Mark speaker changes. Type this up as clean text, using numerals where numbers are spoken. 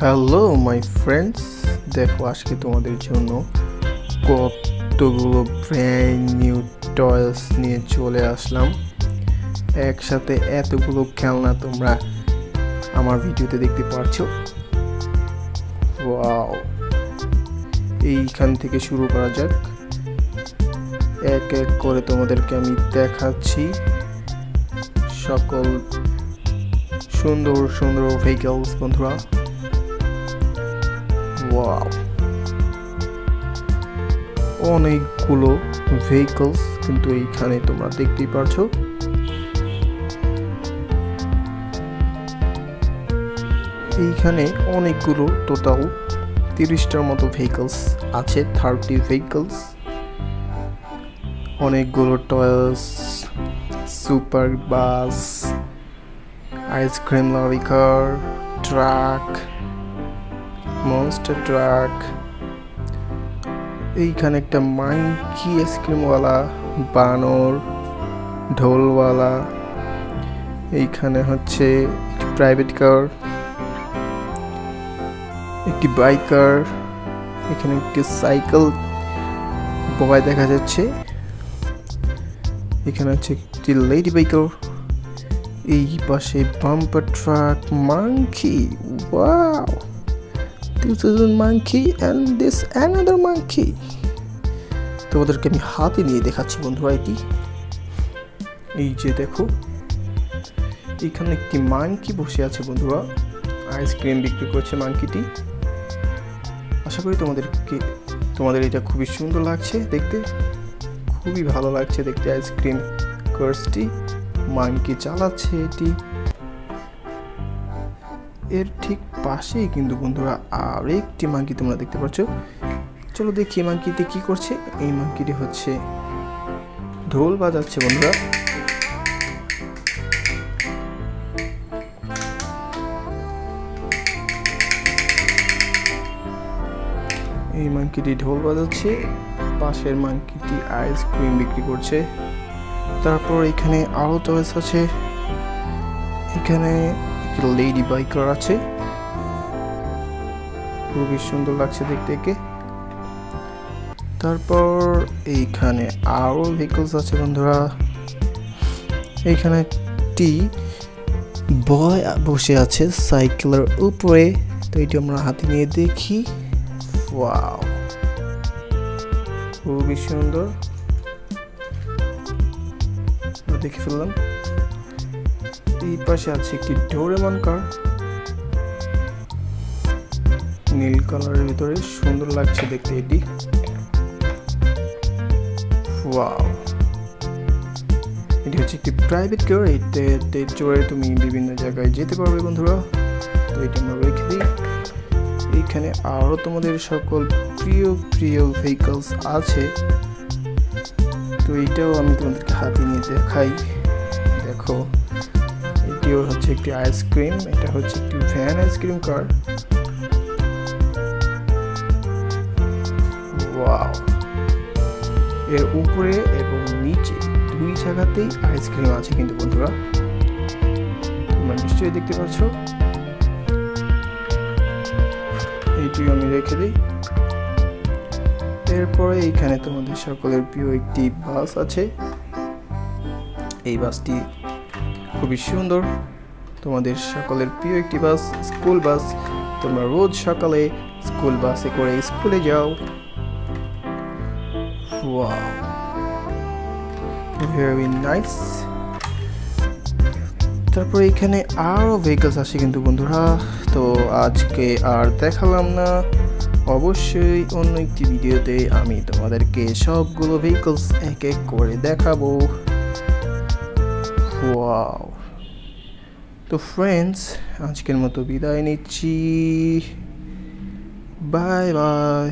Speaker 1: Hello my friends, দেখো আজকে তোমাদের জন্য কতগুলো ব্র্যান্ড নিউ টয়েস নিয়ে চলে আসলাম। একসাথে এতগুলো খেলনা তোমরা আমার ভিডিওতে দেখতে পাচ্ছো। ওয়াও, এইখান থেকে শুরু করা যাক। এক এক করে তোমাদেরকে আমি দেখাচ্ছি সকল সুন্দর সুন্দর ভেহিকলস বন্ধুরা। ওয়াও, অনেকগুলো ভেহিকলস কিন্তু এইখানে তোমরা দেখতেই পারছো। এইখানে অনেকগুলো টোটাল 30টার মতো ভেহিকলস আছে, 30 ভেহিকলস। অনেকগুলো toys, super bus, ice cream lorry কার, ট্রাক, মনস্টার ট্রাক। এইখানে একটা মাংকি আইসক্রিমওয়ালা, বানর, ঢোলওয়ালা। এইখানে হচ্ছে প্রাইভেট কার, একটি বাইকার, এখানে একটি সাইকেল বয় দেখা যাচ্ছে। এখানে হচ্ছে একটি লেডি বাইকার, এই পাশে bumper truck, monkey. Wow, this is a monkey and this another monkey. তোমাদেরকে আমি হাতে নিয়ে দেখাচ্ছি বন্ধুরা। এটি এই যে দেখো, এখানে একটি মাংকি বসে আছে বন্ধুরা, আইসক্রিম বিক্রি করছে মাংকিটি। আশা করি তোমাদের এটা খুবই সুন্দর লাগছে দেখতে, খুবই ভালো লাগছে দেখতে। আইসক্রিম কার্সটি মাংকি চালাচ্ছে এটি। এর ঠিক পাশেই কিন্তু বন্ধুরা আরেকটি মাংকি তোমরা দেখতে পাচ্ছ। চলো দেখি মাংকিটি কি করছে। এই মাংকিটি হচ্ছে ঢোল বাজাচ্ছে বন্ধুরা। এই মাংকিটি ঢোল বাজাচ্ছে, পাশের মাংকিটি আইসক্রিম বিক্রি করছে। তারপর এখানে আরো টয়েস আছে, এখানে লেডি বাইকার আছে, খুবই সুন্দর লাগছে দেখতে একে। তারপর এইখানে আরো ভেহিকলস আছে বন্ধুরা। এইখানে একটি বয় বসে আছে সাইকেলের উপরে, তো এটি আমরা হাতে নিয়ে দেখি। ওয়াও, খুবই সুন্দর, দেখে ফেললাম। এই পাশে আছে একটি ডোরেমন কার, নীল কালারের ভিতরে, সুন্দর লাগছে দেখতে এটি। ওয়াও, এটি হচ্ছে একটি প্রাইভেট কার, এতে চড়ে তুমি বিভিন্ন জায়গায় যেতে পারবে বন্ধুরা। তো এটি আমরা রেখে দিই। এইখানে আরো তোমাদের সকল প্রিয় প্রিয় ভেহিকলস আছে, তো এইটাও আমি তোমাদেরকে হাতে নিয়ে দেখাই। দেখো, এটিও হচ্ছে একটি আইসক্রিম, এটা হচ্ছে একটি ভ্যান আইসক্রিম কার। ওয়াও, এর উপরে এবং নিচে দুই জায়গাতেই আইসক্রিম আছে কিন্তু বন্ধুরা, তোমরা নিশ্চয়ই দেখতে পাচ্ছ। এইটি আমি রেখে দিই। এরপরে এইখানে তোমাদের সকলের প্রিয় একটি বাস আছে। এই বাসটি খুবই সুন্দর, তোমাদের সকলের প্রিয় একটি বাস, স্কুল বাস। তোমরা রোজ সকালে স্কুল বাসে করে স্কুলে যাও। Wow, very nice. তারপর এখানে আরো ভেহিকলস আছে কিন্তু বন্ধুরা, তো আজকে আর দেখালাম না। অবশ্যই অন্য একটি ভিডিওতে আমি তোমাদেরকে সবগুলো ভেহিকলস এক এক করে দেখাবো। ওয়াও, তো ফ্রেন্ডস, আজকের মতো বিদায় নিচ্ছি। Bye bye.